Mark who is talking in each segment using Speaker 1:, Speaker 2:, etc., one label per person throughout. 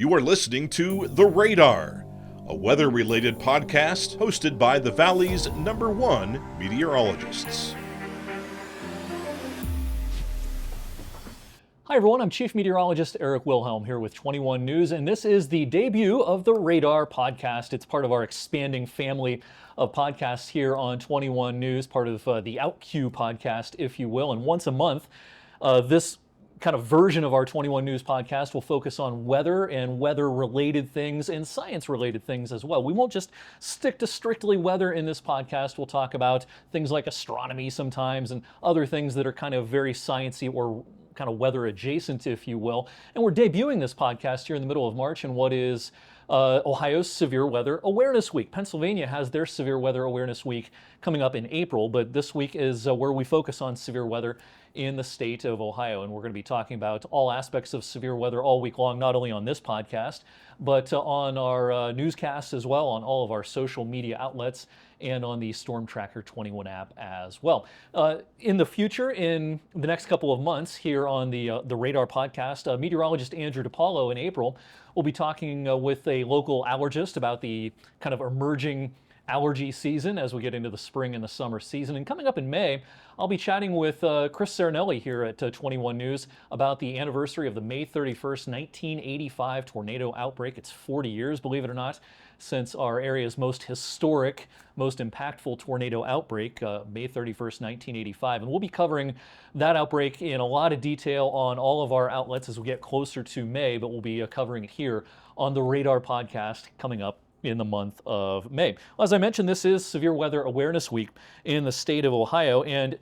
Speaker 1: You are listening to The Radar, a weather-related podcast hosted by the Valley's #1 meteorologists.
Speaker 2: Hi everyone, I'm Chief Meteorologist Eric Wilhelm here with 21 News, and this is the debut of the Radar podcast. It's part of our expanding family of podcasts here on 21 News, part of the OutQ podcast, if you will. And once a month, this kind of version of our 21 News podcast will focus on weather and weather-related things and science-related things as well. We won't just stick to strictly weather in this podcast. We'll talk about things like astronomy sometimes and other things that are kind of very sciencey or kind of weather adjacent, if you will. And we're debuting this podcast here in the middle of March in what is Ohio's Severe Weather Awareness Week. Pennsylvania has their Severe Weather Awareness Week coming up in April, but this week is where we focus on severe weather in the state of Ohio. And we're going to be talking about all aspects of severe weather all week long, not only on this podcast, but on our newscasts as well, on all of our social media outlets, and on the Storm Tracker 21 app as well. In the future, in the next couple of months here on the Radar podcast, meteorologist Andrew DePaulo in April will be talking with a local allergist about the kind of emerging allergy season as we get into the spring and the summer season. And coming up in May, I'll be chatting with Chris Cerenelli here at 21 News about the anniversary of the May 31st, 1985 tornado outbreak. It's 40 years, believe it or not, since our area's most historic, most impactful tornado outbreak, May 31st, 1985. And we'll be covering that outbreak in a lot of detail on all of our outlets as we get closer to May, but we'll be covering it here on the Radar podcast coming up in the month of May. Well, as I mentioned, this is Severe Weather Awareness Week in the state of Ohio, and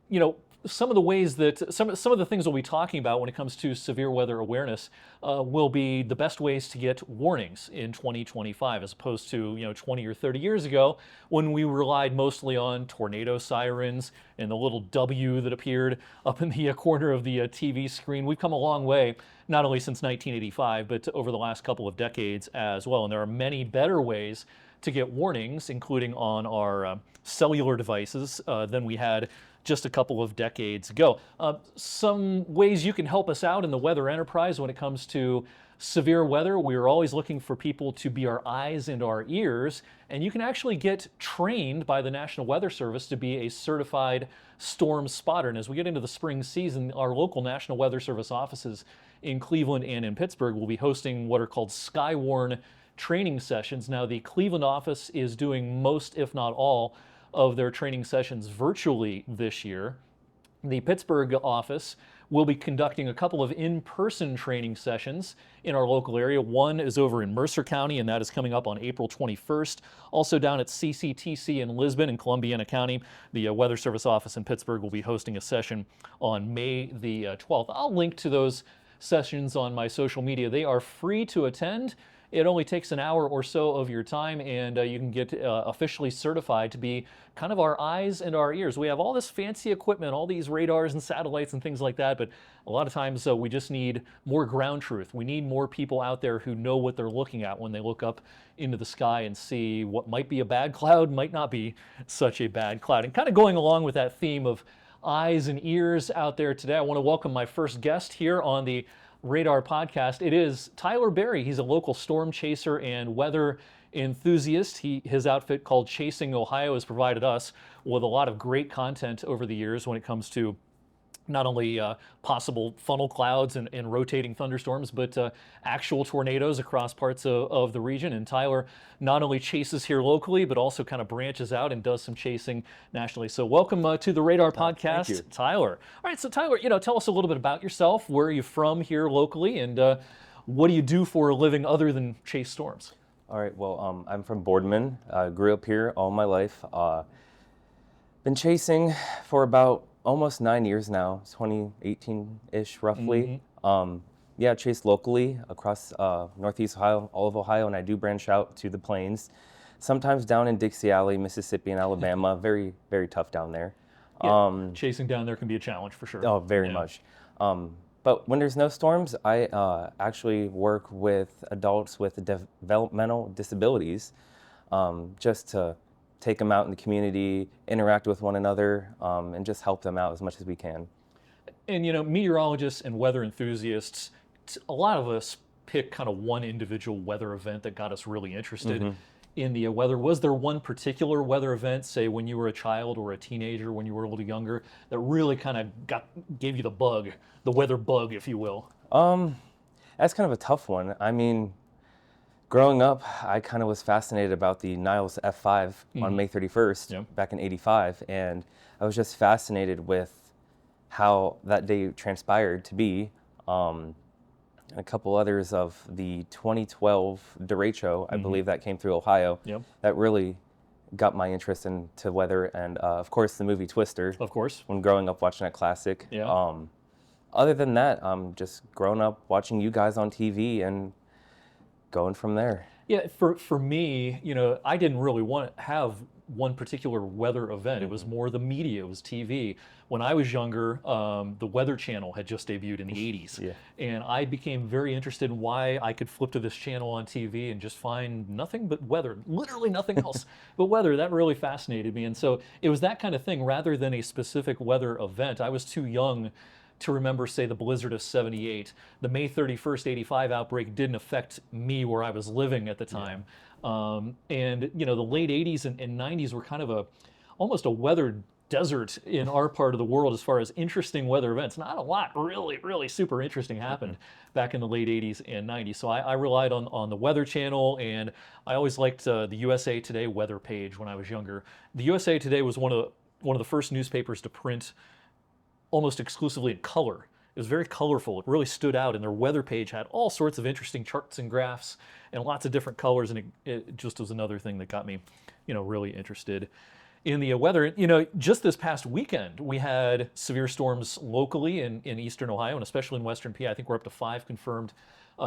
Speaker 2: you know, some of the ways that some of the things we'll be talking about when it comes to severe weather awareness will be the best ways to get warnings in 2025, as opposed to 20 or 30 years ago when we relied mostly on tornado sirens and the little W that appeared up in the corner of the TV screen. We've come a long way, not only since 1985, but over the last couple of decades as well. And there are many better ways to get warnings, including on our cellular devices, than we had just a couple of decades ago. Some ways you can help us out in the weather enterprise when it comes to severe weather. We're always looking for people to be our eyes and our ears, and you can actually get trained by the National Weather Service to be a certified storm spotter. And as we get into the spring season, our local National Weather Service offices in Cleveland and in Pittsburgh will be hosting what are called Skywarn training sessions. Now, the Cleveland office is doing most, if not all, of their training sessions virtually this year. The Pittsburgh office will be conducting a couple of in-person training sessions in our local area. One is over in Mercer County, and that is coming up on April 21st. Also down at CCTC in Lisbon and Columbiana County, the Weather Service office in Pittsburgh will be hosting a session on May the 12th. I'll link to those sessions on my social media. They are free to attend. It only takes an hour or so of your time, and you can get officially certified to be kind of our eyes and our ears. We have all this fancy equipment, all these radars and satellites and things like that, but a lot of times we just need more ground truth. We need more people out there who know what they're looking at when they look up into the sky and see what might be a bad cloud, might not be such a bad cloud. And kind of going along with that theme of eyes and ears out there today, I want to welcome my first guest here on the Radar podcast. It is Tyler Berry. He's a local storm chaser and weather enthusiast. His outfit called Chasing Ohio has provided us with a lot of great content over the years when it comes to not only possible funnel clouds and rotating thunderstorms, but actual tornadoes across parts of the region. And Tyler not only chases here locally, but also kind of branches out and does some chasing nationally. So welcome to the Radar podcast,
Speaker 3: Thank you.
Speaker 2: Tyler. All right, so Tyler, tell us a little bit about yourself. Where are you from here locally, and what do you do for a living other than chase storms?
Speaker 3: All right, well, I'm from Boardman. Grew up here all my life. Been chasing for about almost 9 years now, 2018-ish roughly. Mm-hmm. Chased locally across Northeast Ohio, all of Ohio, and I do branch out to the plains. Sometimes down in Dixie Alley, Mississippi and Alabama. Very, very tough down there.
Speaker 2: Yeah, chasing down there can be a challenge for sure.
Speaker 3: Oh, very much. But when there's no storms, I actually work with adults with developmental disabilities just to take them out in the community, interact with one another, and just help them out as much as we can.
Speaker 2: And meteorologists and weather enthusiasts, a lot of us pick kind of one individual weather event that got us really interested in the weather. Was there one particular weather event, say when you were a child or a teenager, when you were a little younger, that really kind of gave you the bug, the weather bug, if you will?
Speaker 3: That's kind of a tough one. I mean, growing up, I kind of was fascinated about the Niles F5 on May 31st back in '85, and I was just fascinated with how that day transpired to be. And a couple others of the 2012 derecho, I believe that came through Ohio, that really got my interest into weather, and of course the movie Twister.
Speaker 2: Of course.
Speaker 3: When growing up watching that classic. Other than that, just growing up watching you guys on TV and going from there.
Speaker 2: Yeah, for me, you know, I didn't really want to have one particular weather event. It was more the media, it was TV. When I was younger, the Weather Channel had just debuted in the 80s. And I became very interested in why I could flip to this channel on TV and just find nothing but weather, literally nothing else but weather. That really fascinated me. And so it was that kind of thing rather than a specific weather event. I was too young to remember, say, the blizzard of '78. The May 31st, '85 outbreak didn't affect me where I was living at the time. And, you know, the late 80s and 90s were kind of almost a weather desert in our part of the world as far as interesting weather events. Not a lot really super interesting happened back in the late 80s and 90s. So I relied on the Weather Channel, and I always liked the USA Today weather page when I was younger. The USA Today was one of the first newspapers to print almost exclusively in color. It was very colorful. It really stood out, and their weather page had all sorts of interesting charts and graphs and lots of different colors, and it just was another thing that got me, you know, really interested in the weather. You know, just this past weekend, we had severe storms locally in eastern Ohio, and especially in western PA. I think we're up to 5 confirmed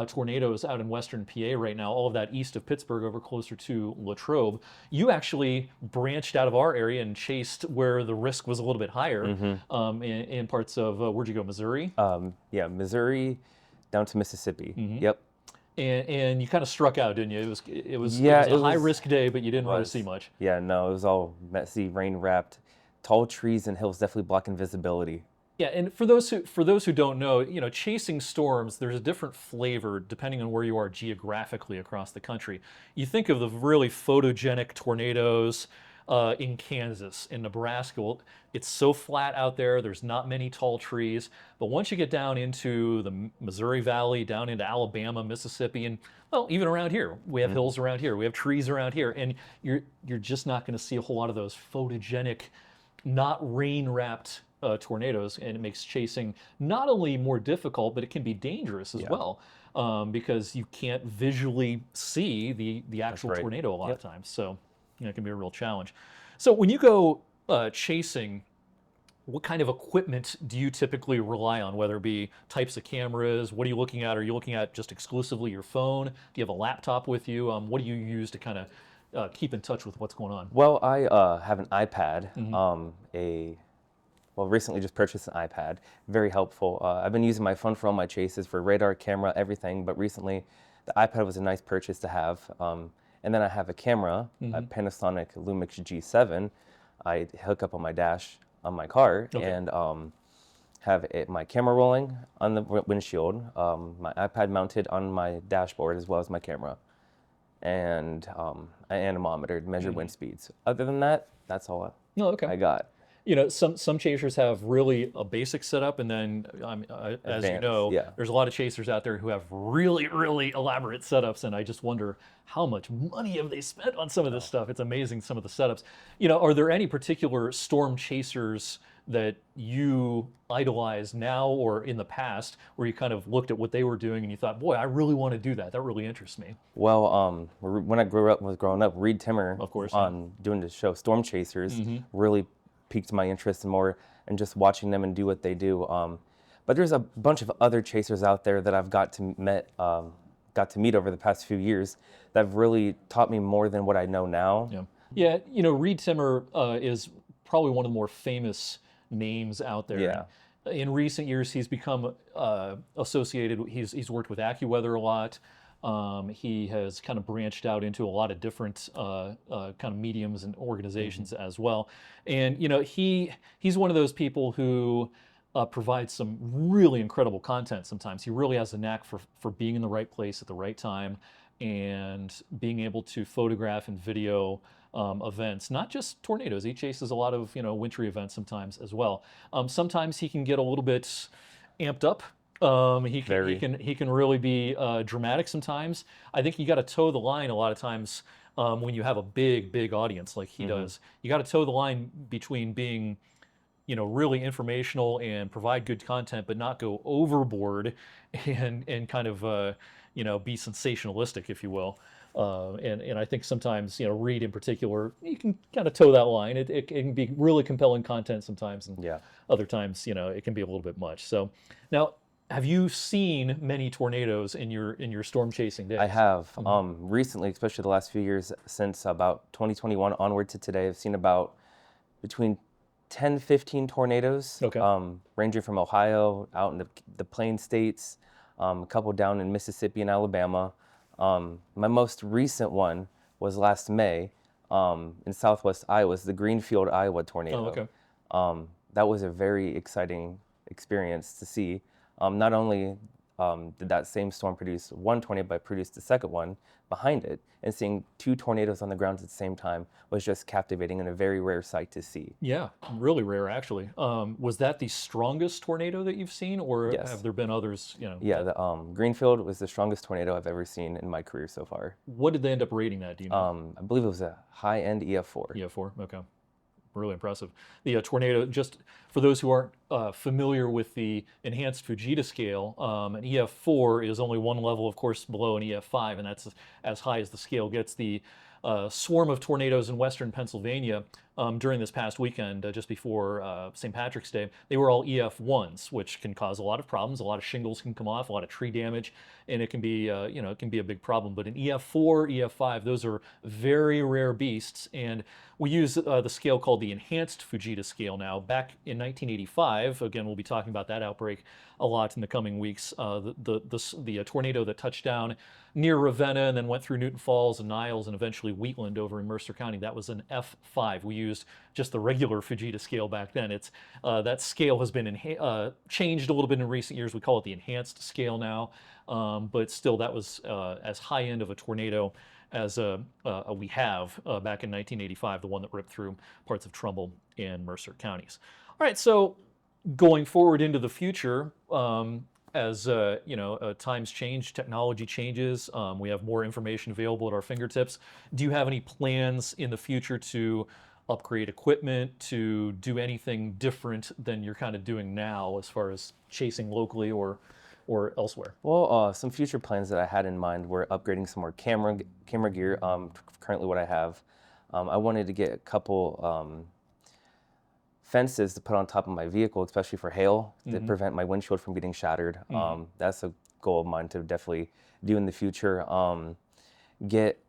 Speaker 2: tornadoes out in western PA right now, all of that east of Pittsburgh over closer to Latrobe. You actually branched out of our area and chased where the risk was a little bit higher in parts of, where'd you go, Missouri?
Speaker 3: Yeah, Missouri down to Mississippi. Yep.
Speaker 2: And you kind of struck out, didn't you? It was a high-risk day, but you didn't really see much.
Speaker 3: Yeah, no, it was all messy, rain-wrapped. Tall trees and hills definitely blocking visibility.
Speaker 2: Yeah, and for those who don't know, you know, chasing storms, there's a different flavor depending on where you are geographically across the country. You think of the really photogenic tornadoes in Kansas, in Nebraska. Well, it's so flat out there, there's not many tall trees. But once you get down into the Missouri Valley, down into Alabama, Mississippi, and well, even around here, we have hills around here, we have trees around here, and you're just not going to see a whole lot of those photogenic, not rain-wrapped tornadoes, and it makes chasing not only more difficult, but it can be dangerous as well, because you can't visually see the actual tornado a lot of times. So, you know, it can be a real challenge. So when you go chasing, what kind of equipment do you typically rely on, whether it be types of cameras? What are you looking at? Are you looking at just exclusively your phone? Do you have a laptop with you? What do you use to kind of keep in touch with what's going on?
Speaker 3: Well, I have an iPad, recently just purchased an iPad, very helpful. I've been using my phone for all my chases, for radar, camera, everything, but recently the iPad was a nice purchase to have. And then I have a camera, a Panasonic Lumix G7. I hook up on my dash on my car and have my camera rolling on the windshield, my iPad mounted on my dashboard as well as my camera, and an anemometer to measure wind speeds. Other than that, that's all I got.
Speaker 2: You know, some chasers have really a basic setup, and then, as you know, there's a lot of chasers out there who have really elaborate setups, and I just wonder how much money have they spent on some of this stuff. It's amazing, some of the setups. You know, are there any particular storm chasers that you idolize now or in the past, where you kind of looked at what they were doing and you thought, boy, I really want to do that. That really interests me.
Speaker 3: Well, when I was growing up, Reed Timmer, of course, on doing the show Storm Chasers, really piqued my interest more in just watching them and do what they do. But there's a bunch of other chasers out there that I've got to meet over the past few years that have really taught me more than what I know now.
Speaker 2: Yeah. You know, Reed Timmer is probably one of the more famous names out there.
Speaker 3: Yeah.
Speaker 2: In recent years, he's become associated. He's worked with AccuWeather a lot. He has kind of branched out into a lot of different kind of mediums and organizations as well. And, you know, he's one of those people who provides some really incredible content sometimes. He really has a knack for being in the right place at the right time and being able to photograph and video events, not just tornadoes. He chases a lot of wintry events sometimes as well. Sometimes he can get a little bit amped up. He can really be dramatic sometimes. I think you got to toe the line a lot of times when you have a big audience like he does. You got to toe the line between being really informational and provide good content, but not go overboard and kind of be sensationalistic, if you will. And I think sometimes, Reed in particular, you can kind of toe that line. It can be really compelling content sometimes, and other times, it can be a little bit much. So now, have you seen many tornadoes in your storm chasing days?
Speaker 3: I have. Recently, especially the last few years, since about 2021 onward to today, I've seen about between 10, 15 tornadoes, ranging from Ohio out in the Plain States, a couple down in Mississippi and Alabama. My most recent one was last May in southwest Iowa, the Greenfield, Iowa tornado. That was a very exciting experience to see. Not only did that same storm produce one tornado, but produced the second one behind it, and seeing two tornadoes on the ground at the same time was just captivating and a very rare sight to see.
Speaker 2: Yeah, really rare actually. Was that the strongest tornado that you've seen, or have there been others?
Speaker 3: Yeah, the Greenfield was the strongest tornado I've ever seen in my career so far.
Speaker 2: What did they end up rating that? Do you know?
Speaker 3: I believe it was a high-end EF4.
Speaker 2: EF4, okay. Really impressive. The tornado, just for those who aren't familiar with the enhanced Fujita scale, an EF4 is only one level, of course, below an EF5, and that's as high as the scale gets. The swarm of tornadoes in western Pennsylvania during this past weekend, just before St. Patrick's Day, they were all EF1s, which can cause a lot of problems. A lot of shingles can come off, a lot of tree damage, and it can be, it can be a big problem. But an EF4, EF5, those are very rare beasts, and we use the scale called the enhanced Fujita scale now. Back in 1985, again, we'll be talking about that outbreak a lot in the coming weeks. The tornado that touched down near Ravenna and then went through Newton Falls and Niles and eventually Wheatland over in Mercer County, that was an F5. We used just the regular Fujita scale back then. It's that scale has been changed a little bit in recent years. We call it the enhanced scale now, but still that was as high end of a tornado as we have back in 1985, the one that ripped through parts of Trumbull and Mercer counties. All right, so going forward into the future, as times change, technology changes, we have more information available at our fingertips. Do you have any plans in the future to upgrade equipment, to do anything different than you're kind of doing now as far as chasing locally or elsewhere?
Speaker 3: Well, some future plans that I had in mind were upgrading some more camera gear. Currently what I have, I wanted to get a couple fences to put on top of my vehicle, especially for hail, to prevent my windshield from getting shattered. That's a goal of mine to definitely do in the future. Get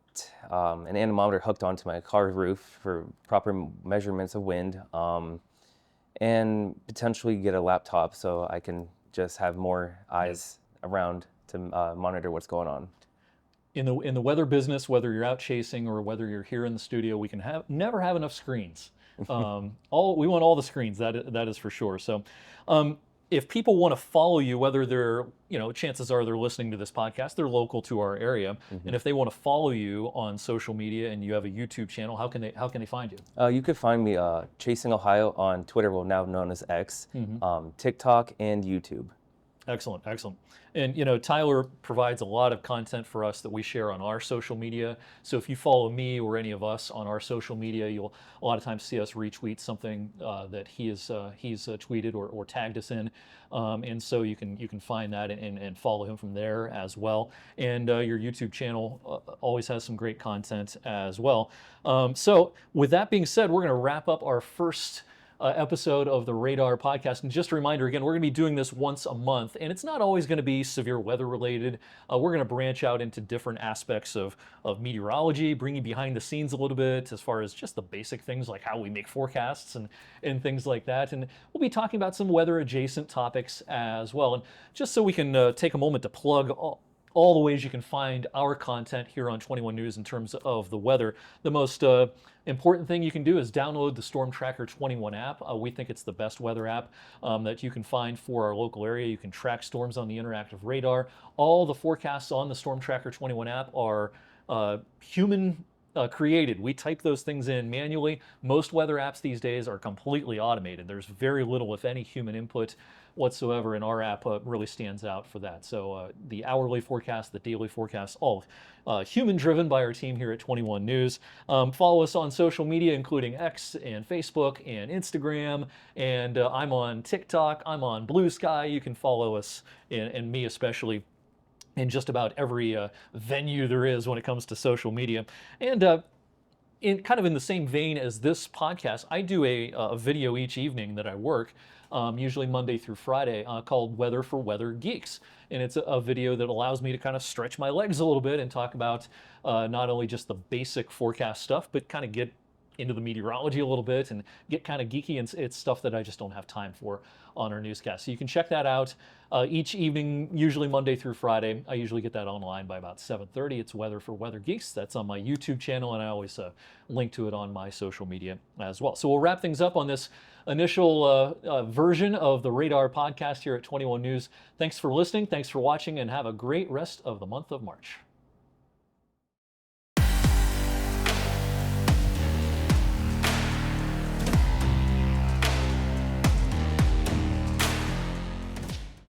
Speaker 3: an anemometer hooked onto my car roof for proper measurements of wind, and potentially get a laptop so I can just have more eyes around to monitor what's going on.
Speaker 2: In the weather business, whether you're out chasing or whether you're here in the studio, we can never have enough screens. We want all the screens. That is for sure. So, if people want to follow you, whether they're chances are they're listening to this podcast, they're local to our area, and if they want to follow you on social media and you have a YouTube channel, how can they find you?
Speaker 3: You could find me Chasing Ohio on Twitter, well now known as X, TikTok, and YouTube.
Speaker 2: Excellent. And Tyler provides a lot of content for us that we share on our social media. So if you follow me or any of us on our social media, you'll a lot of times see us retweet something that he's tweeted or tagged us in, and so you can find that and follow him from there as well. And your YouTube channel always has some great content as well. So with that being said, we're going to wrap up our first episode of the Radar podcast. And just a reminder, again, we're going to be doing this once a month, and it's not always going to be severe weather related. We're going to branch out into different aspects of meteorology, bring you behind the scenes a little bit as far as just the basic things like how we make forecasts and things like that. And we'll be talking about some weather adjacent topics as well. And just so we can take a moment to plug all the ways you can find our content here on 21 News in terms of the weather. The most important thing you can do is download the Storm Tracker 21 app. We think it's the best weather app that you can find for our local area. You can track storms on the interactive radar. All the forecasts on the Storm Tracker 21 app are human created. We type those things in manually. Most weather apps these days are completely automated. There's very little, if any, human input whatsoever, and our app really stands out for that. So the hourly forecast, the daily forecast, all human driven by our team here at 21 News. Follow us on social media, including X and Facebook and Instagram, and I'm on TikTok, I'm on Blue Sky. You can follow us, and me especially, in just about every venue there is when it comes to social media. And in kind of in the same vein as this podcast, I do a video each evening that I work, usually Monday through Friday, called Weather for Weather Geeks. And it's a video that allows me to kind of stretch my legs a little bit and talk about not only just the basic forecast stuff, but kind of get into the meteorology a little bit and get kind of geeky, and it's stuff that I just don't have time for on our newscast. So you can check that out each evening, usually Monday through Friday. I usually get that online by about 7:30. It's Weather for Weather Geeks. That's on my YouTube channel, and I always link to it on my social media as well. So we'll wrap things up on this initial version of the Radar podcast here at 21 News. Thanks for listening, thanks for watching, and have a great rest of the month of March.